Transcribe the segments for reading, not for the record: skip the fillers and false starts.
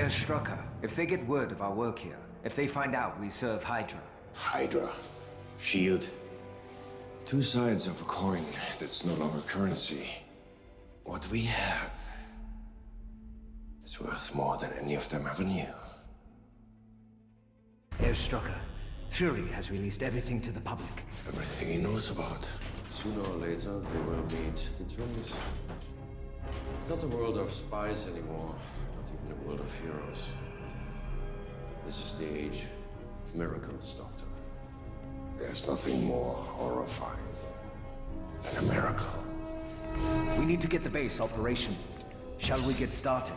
Herr Strucker, if they get word of our work here, if they find out we serve Hydra... Hydra. Shield. Two sides of a coin that's no longer currency. What we have is worth more than any of them ever knew. Herr Strucker, Fury has released everything to the public. Everything he knows about. Sooner or later, they will meet the twins. It's not a world of spies anymore, not even a world of heroes. This is the age of miracles, Doctor. There's nothing more horrifying than a miracle. We need to get the base operational. Shall we get started?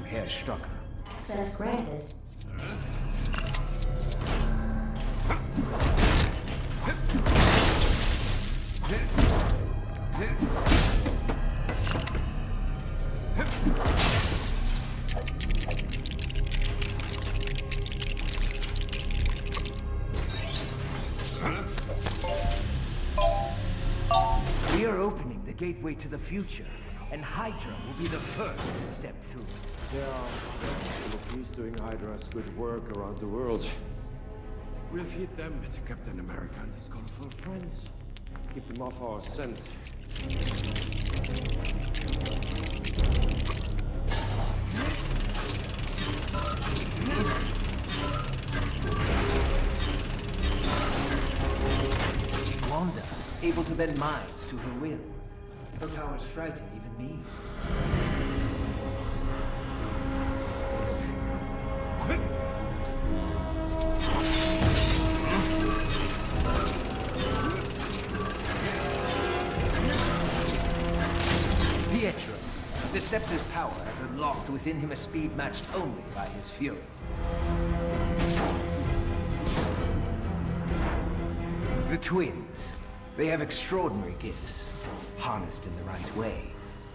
Herr Strucker. Access granted. We are opening the gateway to the future, and Hydra will be the first to step through. There are Philippines doing Hydra's good work around the world. We'll feed them to Captain America and his colorful friends. Keep them off our scent. Wanda, able to bend minds to her will. Her powers frighten even me. Pietro, the Scepter's power has unlocked within him a speed matched only by his fury. The twins, they have extraordinary gifts. Harnessed in the right way,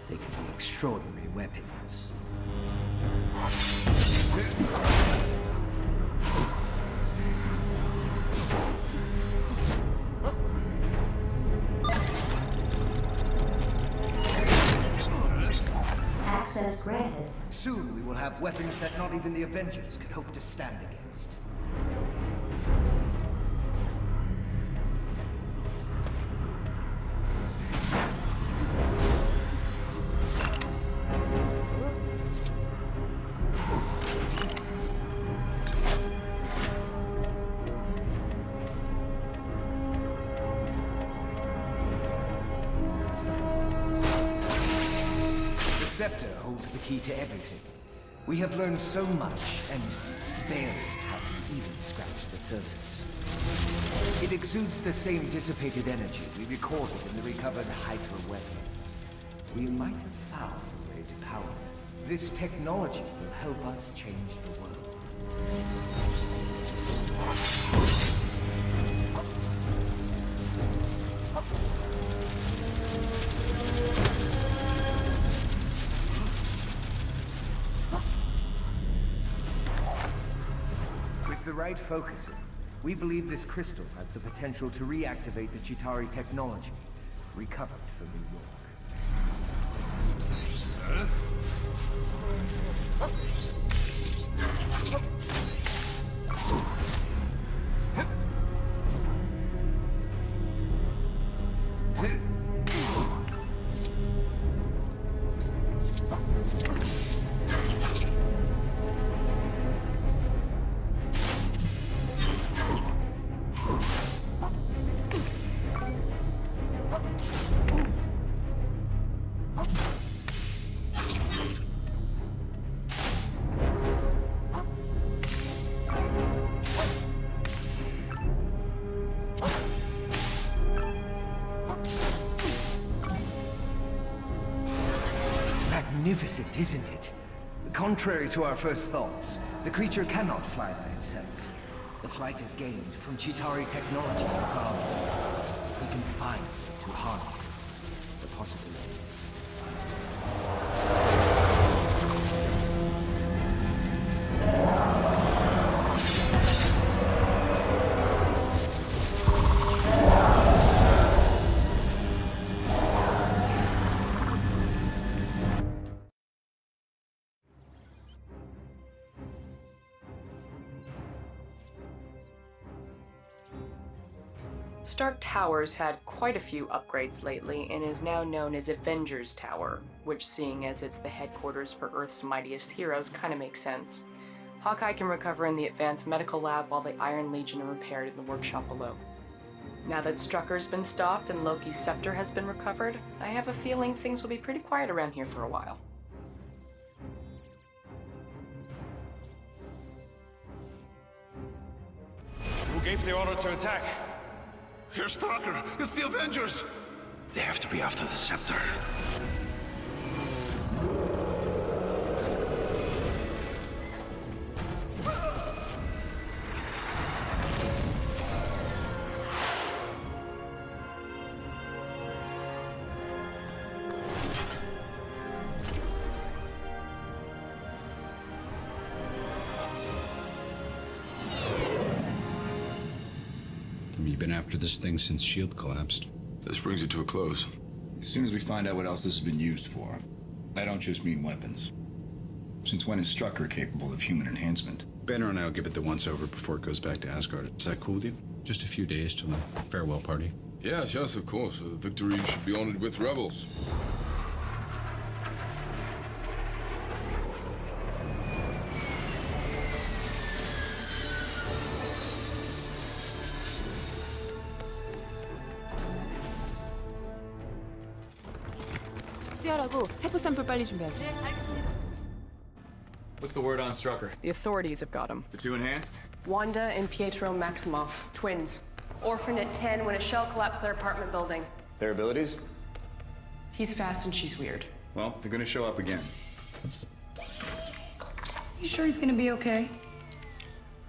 they can be extraordinary weapons. Access granted. Soon we will have weapons that not even the Avengers could hope to stand against. The Scepter holds the key to everything. We have learned so much, and barely have we even scratched the surface. It exudes the same dissipated energy we recorded in the recovered Hydra weapons. We might have found a way to power it. This technology will help us change the world. With the right focusing, we believe this crystal has the potential to reactivate the Chitauri technology recovered from New York. magnificent, isn't it? Contrary to our first thoughts, the creature cannot fly by itself. The flight is gained from Chitauri technology in its armor. We can find to harness this, the possibilities. Stark Tower's had quite a few upgrades lately and is now known as Avengers Tower, which, seeing as it's the headquarters for Earth's mightiest heroes, kind of makes sense. Hawkeye can recover in the advanced medical lab while the Iron Legion are repaired in the workshop below. Now that Strucker's been stopped and Loki's scepter has been recovered, I have a feeling things will be pretty quiet around here for a while. Who gave the order to attack? Herr Starker, it's the Avengers! They have to be after the scepter. You've been after this thing since S.H.I.E.L.D. collapsed. This brings it to a close. As soon as we find out what else this has been used for. I don't just mean weapons. Since when is Strucker capable of human enhancement? Banner and I'll give it the once-over before it goes back to Asgard. Is that cool with you? Just a few days till the farewell party. Yes, of course. Victory should be honored with rebels. 수혈하고 세포 샘플 빨리 준비하세요. What's the word on Strucker? The authorities have got him. The two enhanced? Wanda and Pietro Maximoff, twins. Orphaned at 10 when a shell collapsed their apartment building. Their abilities? He's fast and she's weird. Well, they're gonna show up again. You sure he's gonna be okay?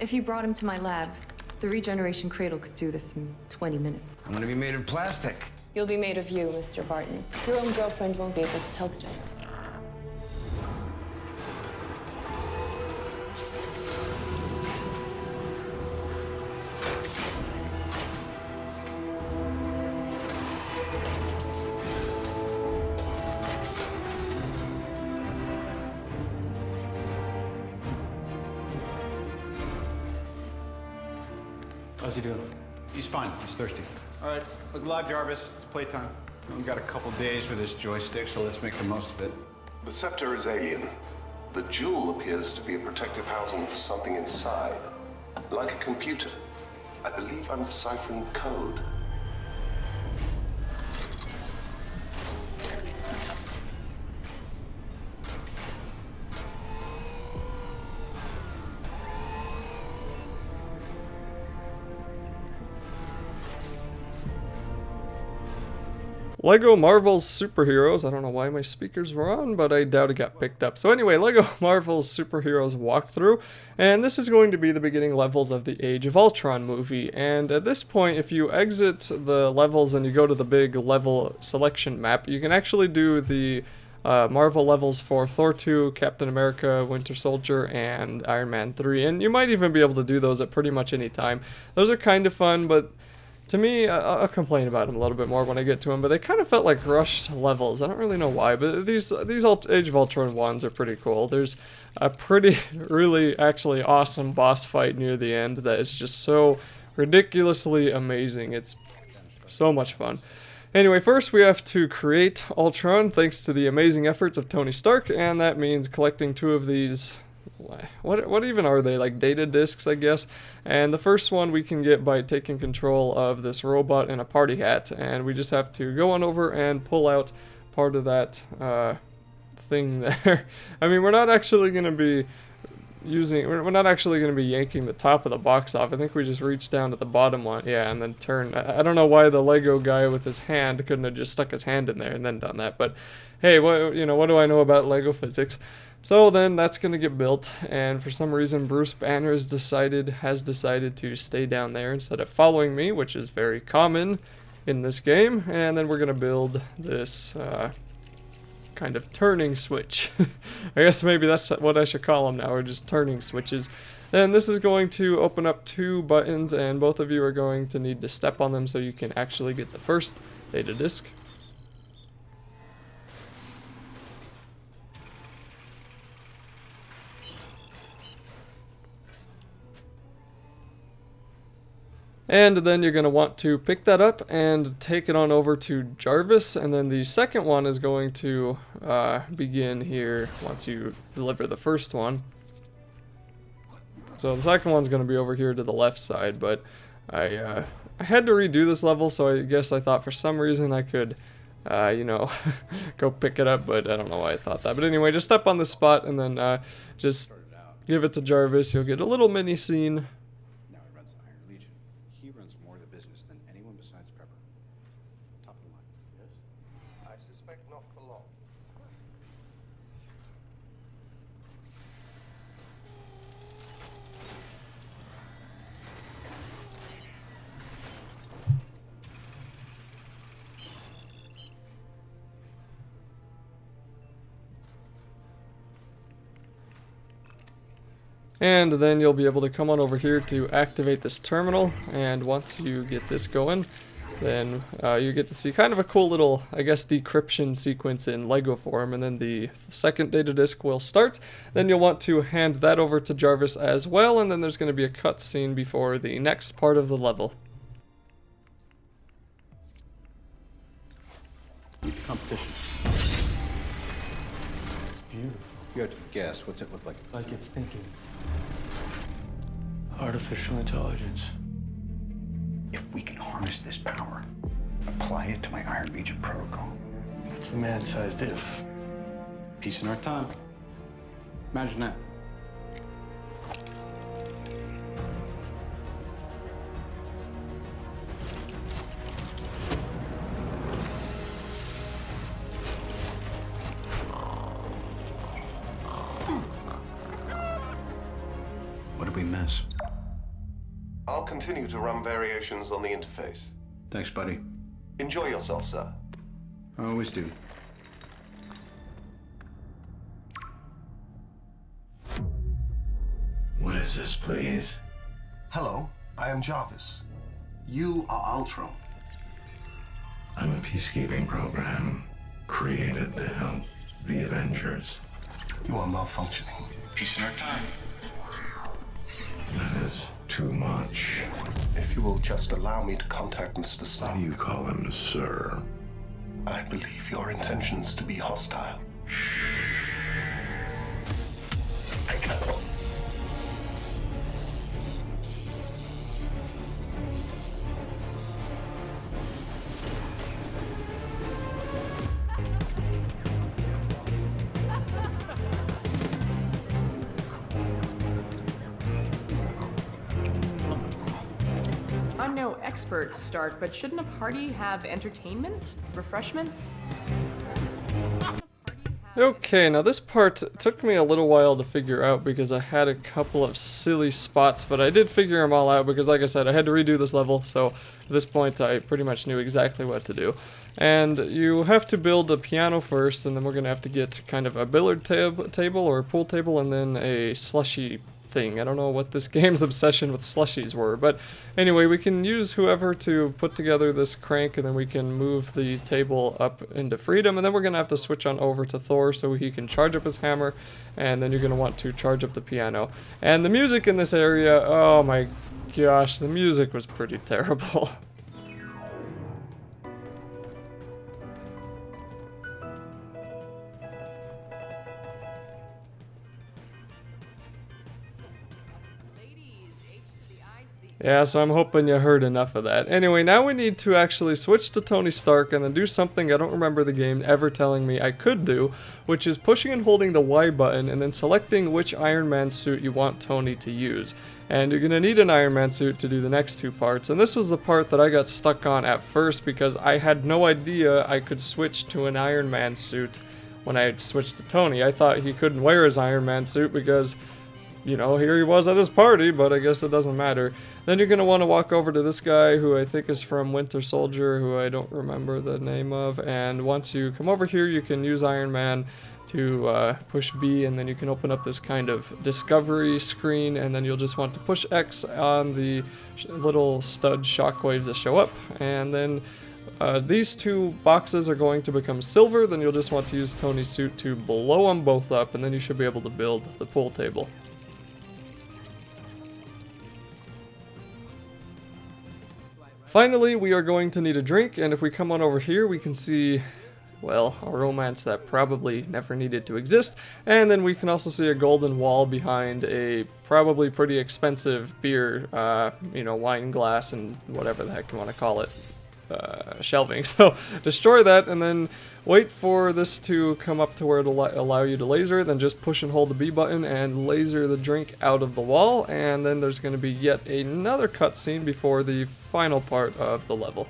If you brought him to my lab, the regeneration cradle could do this in 20 minutes. I'm gonna be made of plastic. You'll be made of you, Mr. Barton. Your own girlfriend won't be able to tell the difference. How's he doing? He's fine. He's thirsty. All right, look live, Jarvis. It's playtime. We've got a couple days with this joystick, so let's make the most of it. The scepter is alien. The jewel appears to be a protective housing for something inside. Like a computer. I believe I'm deciphering code. LEGO Marvel's Superheroes. I don't know why my speakers were on, but I doubt it got picked up. So anyway, LEGO Marvel's Superheroes walkthrough, and this is going to be the beginning levels of the Age of Ultron movie. And at this point, if you exit the levels and you go to the big level selection map, you can actually do the Marvel levels for Thor 2, Captain America, Winter Soldier, and Iron Man 3. And you might even be able to do those at pretty much any time. Those are kind of fun, but to me, I'll complain about them a little bit more when I get to them, but they kind of felt like rushed levels. I don't really know why, but these Age of Ultron ones are pretty cool. There's a really actually awesome boss fight near the end that is just so ridiculously amazing. It's so much fun. Anyway, first we have to create Ultron thanks to the amazing efforts of Tony Stark, and that means collecting 2 of these. What even are they? Like data discs, I guess. And the first one we can get by taking control of this robot in a party hat, and we just have to go on over and pull out part of that thing there. I mean, we're not actually going to be we're not actually going to be yanking the top of the box off. I think we just reach down to the bottom one, yeah, and then turn. I don't know why the Lego guy with his hand couldn't have just stuck his hand in there and then done that, but hey, what do I know about Lego physics? So then that's going to get built, and for some reason Bruce Banner has decided to stay down there instead of following me, which is very common in this game. And then we're going to build this kind of turning switch. I guess maybe that's what I should call them now, or just turning switches. Then this is going to open up 2 buttons, and both of you are going to need to step on them so you can actually get the first data disk. And then you're going to want to pick that up and take it on over to Jarvis, and then the second one is going to begin here once you deliver the first one. So the second one's going to be over here to the left side, but I had to redo this level, so I guess I thought for some reason I could, go pick it up, but I don't know why I thought that. But anyway, just step on this spot and then just give it to Jarvis. You'll get a little mini scene. And then you'll be able to come on over here to activate this terminal, and once you get this going, then you get to see kind of a cool little, I guess, decryption sequence in Lego form, and then the second data disk will start. Then you'll want to hand that over to Jarvis as well, and then there's going to be a cutscene before the next part of the level. Competition. It's beautiful. You have to guess. What's it look like? Like it's thinking. Artificial intelligence. If we can harness this power, apply it to my Iron Legion protocol. That's a man-sized if. Peace in our time. Imagine that. What did we miss? I'll continue to run variations on the interface. Thanks, buddy. Enjoy yourself, sir. I always do. What is this, please? Hello, I am Jarvis. You are Ultron. I'm a peacekeeping program created to help the Avengers. You are malfunctioning. Peace in our time. That is too much. If you will just allow me to contact Mr. Why Stark. do you call him sir? I believe your intentions to be hostile. I cannot. I'm no expert, Stark, but shouldn't a party have entertainment? Refreshments? Okay, now this part took me a little while to figure out because I had a couple of silly spots, but I did figure them all out because, like I said, I had to redo this level, so at this point I pretty much knew exactly what to do. And you have to build a piano first, and then we're going to have to get kind of a billiard table or a pool table, and then a slushy thing. I don't know what this game's obsession with slushies were, but anyway, we can use whoever to put together this crank, and then we can move the table up into freedom, and then we're gonna have to switch on over to Thor so he can charge up his hammer, and then you're gonna want to charge up the piano. And the music in this area, oh my gosh, the music was pretty terrible. Yeah, so I'm hoping you heard enough of that. Anyway, now we need to actually switch to Tony Stark and then do something I don't remember the game ever telling me I could do, which is pushing and holding the Y button and then selecting which Iron Man suit you want Tony to use. And you're going to need an Iron Man suit to do the next two parts. And this was the part that I got stuck on at first because I had no idea I could switch to an Iron Man suit when I switched to Tony. I thought he couldn't wear his Iron Man suit because, you know, here he was at his party, but I guess it doesn't matter. Then you're going to want to walk over to this guy who I think is from Winter Soldier, who I don't remember the name of. And once you come over here, you can use Iron Man to push B, and then you can open up this kind of discovery screen, and then you'll just want to push X on the little stud shockwaves that show up. And then these two boxes are going to become silver, then you'll just want to use Tony's suit to blow them both up, and then you should be able to build the pool table. Finally, we are going to need a drink, and if we come on over here, we can see, well, a romance that probably never needed to exist, and then we can also see a golden wall behind a probably pretty expensive beer, you know, wine glass and whatever the heck you want to call it, shelving. So destroy that, and then wait for this to come up to where it'll allow you to laser, then just push and hold the B button and laser the drink out of the wall, and then there's going to be yet another cutscene before the final part of the level.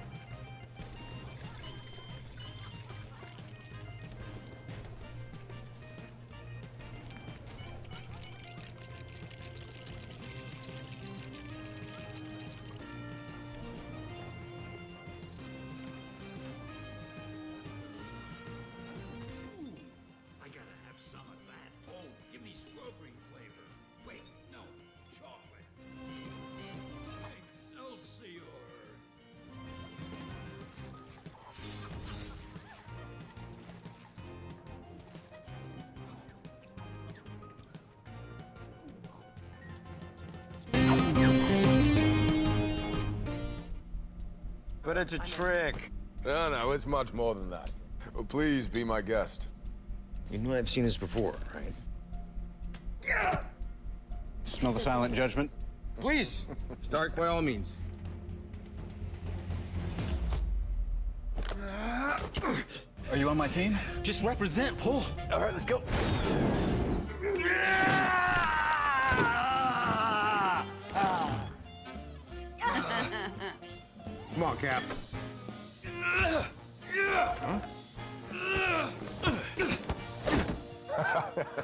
But it's a trick. No, it's much more than that. Oh, please be my guest. You know I've seen this before, right? Smell the silent judgment? Please, Stark, by all means. Are you on my team? Just represent, pull. All right, let's go. Come on, Cap. Huh?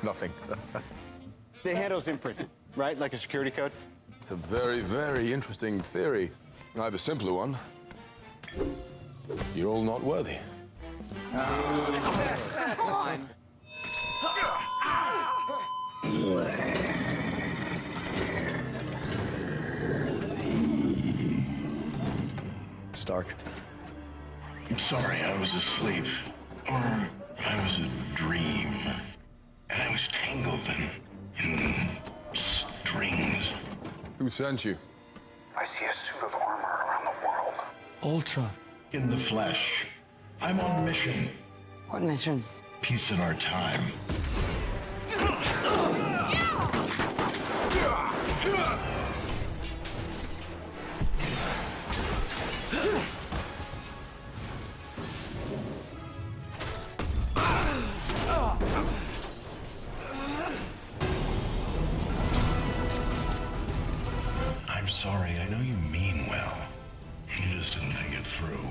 Nothing. The handle's imprinted, right? Like a security code? It's a very, very interesting theory. I have a simpler one. You're all not worthy. Come on. Stark. I'm sorry, I was asleep. Or I was a dream. And I was tangled in strings. Who sent you? I see a suit of armor around the world. Ultron. In the flesh. I'm on mission. What mission? Piece of our time. I'm sorry, I know you mean well. You just didn't think it through.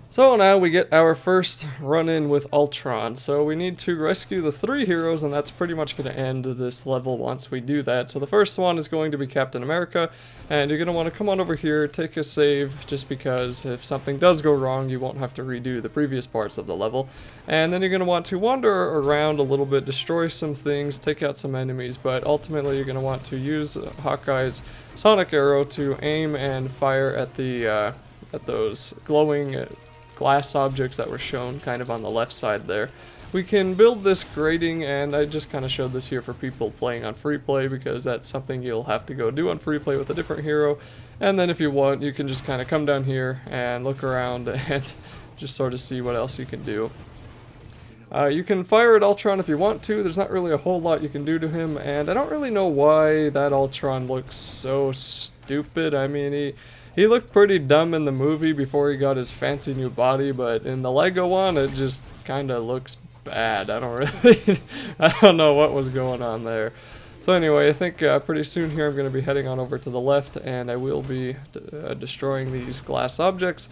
So now we get our first run-in with Ultron. So we need to rescue the 3 heroes, and that's pretty much going to end this level once we do that. So the first one is going to be Captain America, and you're going to want to come on over here, take a save, just because if something does go wrong, you won't have to redo the previous parts of the level. And then you're going to want to wander around a little bit, destroy some things, take out some enemies, but ultimately you're going to want to use Hawkeye's sonic arrow to aim and fire at the at those glowing glass objects that were shown kind of on the left side there. We can build this grating, and I just kind of showed this here for people playing on free play because that's something you'll have to go do on free play with a different hero. And then if you want, you can just kind of come down here and look around and just sort of see what else you can do. You can fire at Ultron if you want to. There's not really a whole lot you can do to him, and I don't really know why that Ultron looks so stupid. I mean, he looked pretty dumb in the movie before he got his fancy new body, but in the LEGO one, it just kind of looks bad. I don't know what was going on there. So anyway, I think pretty soon here I'm going to be heading on over to the left, and I will be destroying these glass objects.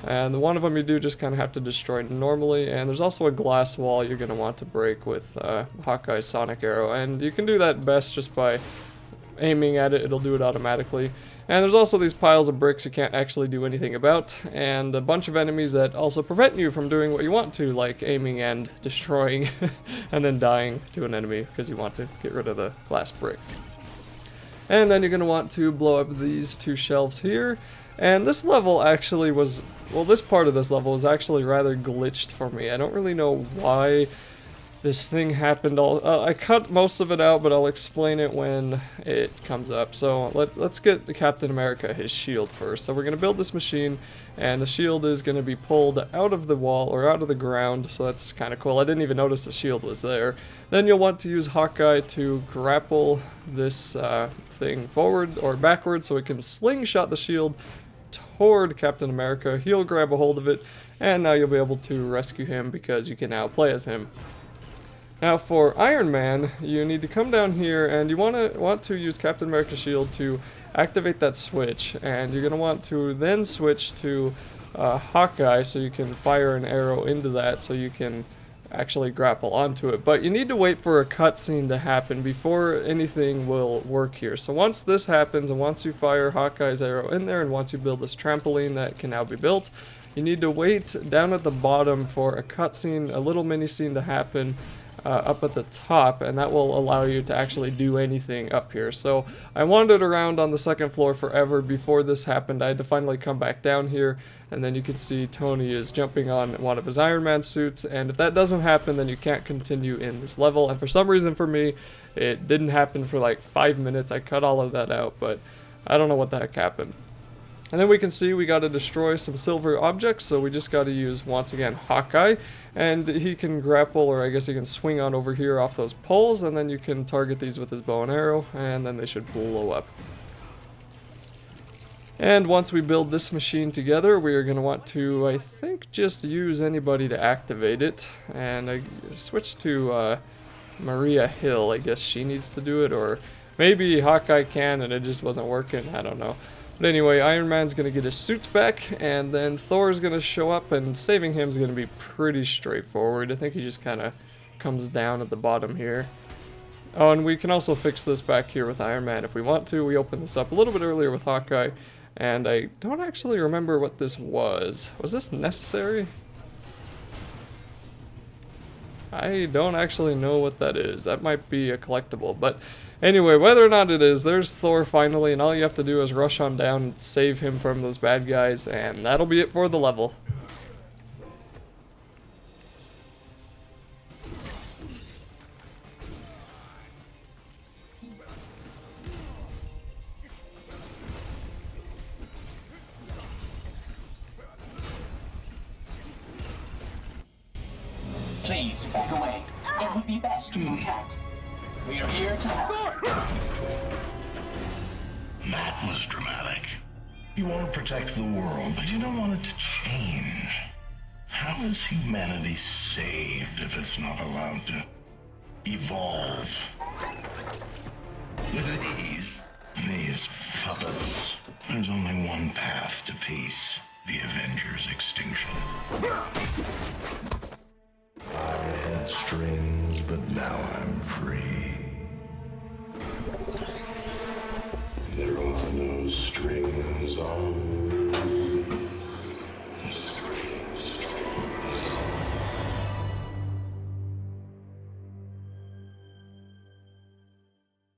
And one of them you do just kind of have to destroy normally, and there's also a glass wall you're going to want to break with Hawkeye's Sonic Arrow, and you can do that best just by aiming at it. It'll do it automatically. And there's also these piles of bricks you can't actually do anything about, and a bunch of enemies that also prevent you from doing what you want to, like aiming and destroying and then dying to an enemy because you want to get rid of the glass brick. And then you're going to want to blow up these two shelves here. And this level actually was, well, this part of this level was actually rather glitched for me. I don't really know why this thing happened. I cut most of it out, but I'll explain it when it comes up. So let's get Captain America his shield first. So we're going to build this machine, and the shield is going to be pulled out of the wall, or out of the ground, so that's kind of cool. I didn't even notice the shield was there. Then you'll want to use Hawkeye to grapple this thing forward or backward so it can slingshot the shield toward Captain America. He'll grab a hold of it, and now you'll be able to rescue him because you can now play as him. Now for Iron Man, you need to come down here, and you want to use Captain America's shield to activate that switch, and you're going to want to then switch to Hawkeye so you can fire an arrow into that so you can actually grapple onto it. But you need to wait for a cutscene to happen before anything will work here. So once this happens, and once you fire Hawkeye's arrow in there, and once you build this trampoline that can now be built, you need to wait down at the bottom for a cutscene, a little mini scene to happen up at the top, and that will allow you to actually do anything up here. So I wandered around on the second floor forever before this happened. I had to finally come back down here, and then you can see Tony is jumping on one of his Iron Man suits, and if that doesn't happen, then you can't continue in this level. And for some reason for me, it didn't happen for like 5 minutes. I cut all of that out, but I don't know what the heck happened. And then we can see we got to destroy some silver objects, so we just got to use, once again, Hawkeye, and he can grapple, or I guess he can swing on over here off those poles, and then you can target these with his bow and arrow, and then they should blow up. And once we build this machine together, we are going to want to, I think, just use anybody to activate it, and I switched to Maria Hill. I guess she needs to do it, or maybe Hawkeye can and it just wasn't working, I don't know. But anyway, Iron Man's going to get his suit back, and then Thor's going to show up, and saving him is going to be pretty straightforward. I think he just kind of comes down at the bottom here. Oh, and we can also fix this back here with Iron Man if we want to. We opened this up a little bit earlier with Hawkeye, and I don't actually remember what this was. Was this necessary? I don't actually know what that is. That might be a collectible, but anyway, whether or not it is, there's Thor finally, and all you have to do is rush on down and save him from those bad guys, and that'll be it for the level. Please, back away. It would be best to protect. We are here to help. That was dramatic. You want to protect the world, but you don't want it to change. How is humanity saved if it's not allowed to evolve? These puppets. There's only one path to peace. The Avengers' extinction. I had strings, but now I'm free. There are no strings on